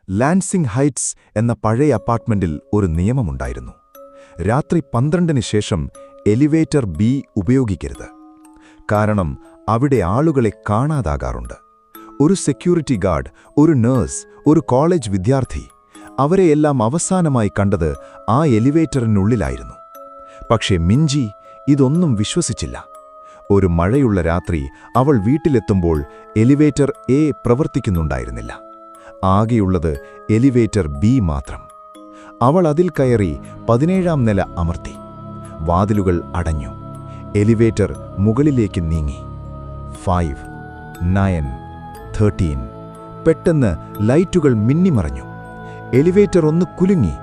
Lansing heights എന്ന പഴയ അപ്പാർട്ട്മെന്റിൽ ഒരു നിയമമുണ്ടായിരുന്നു. രാത്രി 12-ന് ശേഷം എലിവേറ്റർ ബി ഉപയോഗിക്കരുത്. കാരണം അവിടെ ആളുകളെ കാണാതാകാറുണ്ട്. ഒരു സെക്യൂരിറ്റി ഗാർഡ്, ഒരു നഴ്സ്, ഒരു കോളേജ് വിദ്യാർത്ഥി, അവരെയെല്ലാം അവസാനമായി കണ്ടത് ആ എലിവേറ്ററിനുള്ളിലായിരുന്നു. പക്ഷേ മിഞ്ചി ഇതൊന്നും വിശ്വസിച്ചില്ല. ഒരു മഴയുള്ള രാത്രി അവൾ വീട്ടിലെത്തുമ്പോൾ എലിവേറ്റർ എ പ്രവർത്തിക്കുന്നുണ്ടായിരുന്നില്ല. ആകെയുള്ളത് എലിവേറ്റർ ബി മാത്രം. അവൾ അതിൽ കയറി 17-ാം നില അമർത്തി. വാതിലുകൾ അടഞ്ഞു. എലിവേറ്റർ മുകളിലേക്ക് നീങ്ങി. 5, 9, 13. പെട്ടെന്ന് ലൈറ്റുകൾ മിന്നിമറഞ്ഞു. എലിവേറ്റർ ഒന്ന് കുലുങ്ങി.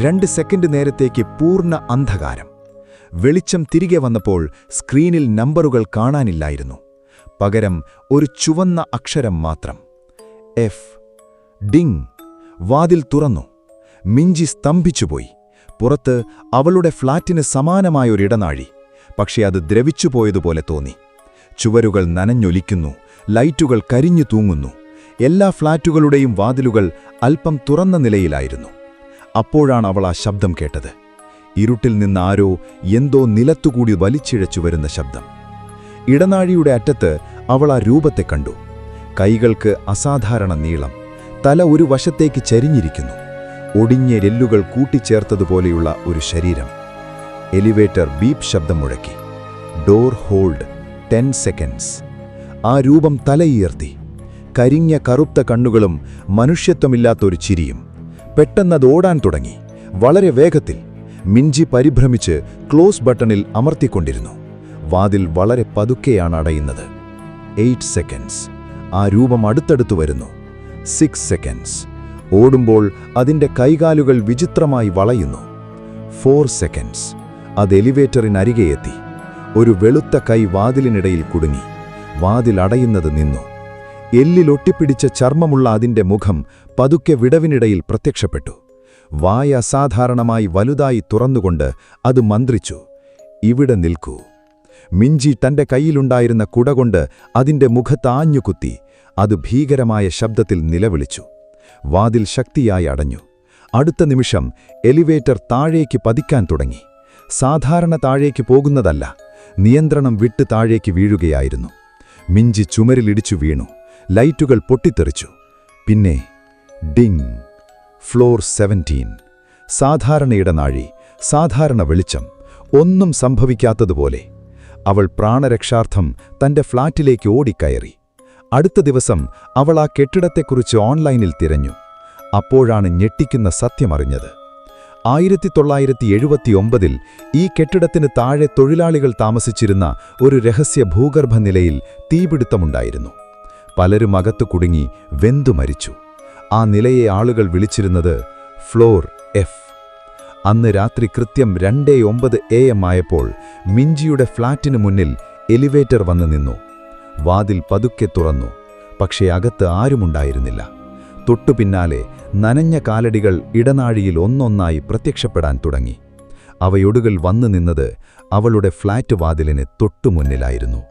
2 സെക്കൻഡ് നേരത്തേക്ക് പൂർണ്ണ അന്ധകാരം. വെളിച്ചം തിരികെ വന്നപ്പോൾ സ്ക്രീനിൽ നമ്പറുകൾ കാണാനില്ലായിരുന്നു. പകരം ഒരു ചുവന്ന അക്ഷരം മാത്രം. എഫ്. ഡിങ്. വാതിൽ തുറന്നു. മിഞ്ചി സ്തംഭിച്ചുപോയി. പുറത്ത് അവളുടെ ഫ്ളാറ്റിന് സമാനമായൊരിടനാഴി. പക്ഷേ അത് ദ്രവിച്ചുപോയതുപോലെ തോന്നി. ചുവരുകൾ നനഞ്ഞൊലിക്കുന്നു. ലൈറ്റുകൾ കരിഞ്ഞു തൂങ്ങുന്നു. എല്ലാ ഫ്ളാറ്റുകളുടെയും വാതിലുകൾ അല്പം തുറന്ന നിലയിലായിരുന്നു. അപ്പോഴാണ് അവൾ ആ ശബ്ദം കേട്ടത്. ഇരുട്ടിൽ നിന്ന് ആരോ എന്തോ നിലത്തുകൂടി വലിച്ചിഴച്ചു വരുന്ന ശബ്ദം. ഇടനാഴിയുടെ അറ്റത്ത് അവൾ ആ രൂപത്തെ കണ്ടു. കൈകൾക്ക് അസാധാരണ നീളം. തല ഒരു വശത്തേക്ക് ചരിഞ്ഞിരിക്കുന്നു. ഒടിഞ്ഞ എല്ലുകൾ കൂട്ടിച്ചേർത്തതുപോലെയുള്ള ഒരു ശരീരം. എലിവേറ്റർ ബീപ്പ് ശബ്ദം മുഴക്കി. Door hold 10 seconds. ആ രൂപം തലയുയർത്തി. കരിഞ്ഞ കറുത്ത കണ്ണുകളും മനുഷ്യത്വമില്ലാത്തൊരു ചിരിയും. പെട്ടെന്നത് ഓടാൻ തുടങ്ങി. വളരെ വേഗത്തിൽ. മിഞ്ചി പരിഭ്രമിച്ച് ക്ലോസ് ബട്ടണിൽ അമർത്തിക്കൊണ്ടിരുന്നു. വാതിൽ വളരെ പതുക്കെയാണ് അടയുന്നത്. 8 സെക്കൻഡ്സ്. ആ രൂപം അടുത്തടുത്തു വരുന്നു. 6 സെക്കൻഡ്സ്. ഓടുമ്പോൾ അതിൻ്റെ കൈകാലുകൾ വിചിത്രമായി വളയുന്നു. 4 സെക്കൻഡ്സ്. അത് എലിവേറ്ററിനരികെ എത്തി. ഒരു വെളുത്ത കൈ വാതിലിനിടയിൽ കുടുങ്ങി. വാതിൽ അടയുന്നത് നിന്നു. എല്ലിലൊട്ടിപ്പിടിച്ച ചർമ്മമുള്ള അതിൻ്റെ മുഖം പതുക്കെ വിടവിനിടയിൽ പ്രത്യക്ഷപ്പെട്ടു. വായ അസാധാരണമായി വലുതായി തുറന്നുകൊണ്ട് അത് മന്ത്രിച്ചു, "ഇവിടെ നിൽക്കൂ." മിഞ്ചി തൻ്റെ കയ്യിലുണ്ടായിരുന്ന കുടകൊണ്ട് അതിൻ്റെ മുഖത്താഞ്ഞു കുത്തി. അത് ഭീകരമായ ശബ്ദത്തിൽ നിലവിളിച്ചു. വാതിൽ ശക്തിയായി അടഞ്ഞു. അടുത്ത നിമിഷം എലിവേറ്റർ താഴേക്ക് പതിക്കാൻ തുടങ്ങി. സാധാരണ താഴേക്ക് പോകുന്നതല്ല, നിയന്ത്രണം വിട്ട് താഴേക്ക് വീഴുകയായിരുന്നു. മിഞ്ചി ചുമരിലിടിച്ചു വീണു. ലൈറ്റുകൾ പൊട്ടിത്തെറിച്ചു. പിന്നെ ഡിങ്. ഫ്ലോർ 17. സാധാരണ ഇടനാഴി, സാധാരണ വെളിച്ചം, ഒന്നും സംഭവിക്കാത്തതുപോലെ. അവൾ പ്രാണരക്ഷാർത്ഥം തൻ്റെ ഫ്ളാറ്റിലേക്ക് ഓടിക്കയറി. അടുത്ത ദിവസം അവൾ ആ കെട്ടിടത്തെക്കുറിച്ച് ഓൺലൈനിൽ തിരഞ്ഞു. അപ്പോഴാണ് ഞെട്ടിക്കുന്ന സത്യമറിഞ്ഞത്. 1979-ൽ ഈ കെട്ടിടത്തിന് താഴെ തൊഴിലാളികൾ താമസിച്ചിരുന്ന ഒരു രഹസ്യ ഭൂഗർഭ നിലയിൽ തീപിടുത്തമുണ്ടായിരുന്നു. പലരും അകത്തു കുടുങ്ങി വെന്തു മരിച്ചു. ആ നിലയെ ആളുകൾ വിളിച്ചിരുന്നത് ഫ്ലോർ എഫ്. അന്ന് രാത്രി കൃത്യം 2:09 AM ആയപ്പോൾ മിഞ്ചിയുടെ ഫ്ളാറ്റിനു മുന്നിൽ എലിവേറ്റർ വന്നു നിന്നു. വാതിൽ പതുക്കെ തുറന്നു. പക്ഷേ അകത്ത് ആരുമുണ്ടായിരുന്നില്ല. തൊട്ടുപിന്നാലെ നനഞ്ഞ കാലടികൾ ഇടനാഴിയിൽ ഒന്നൊന്നായി പ്രത്യക്ഷപ്പെടാൻ തുടങ്ങി. അവയൊടുകൾ വന്നു നിന്നത് അവളുടെ ഫ്ളാറ്റ് വാതിലിന് തൊട്ടുമുന്നിലായിരുന്നു.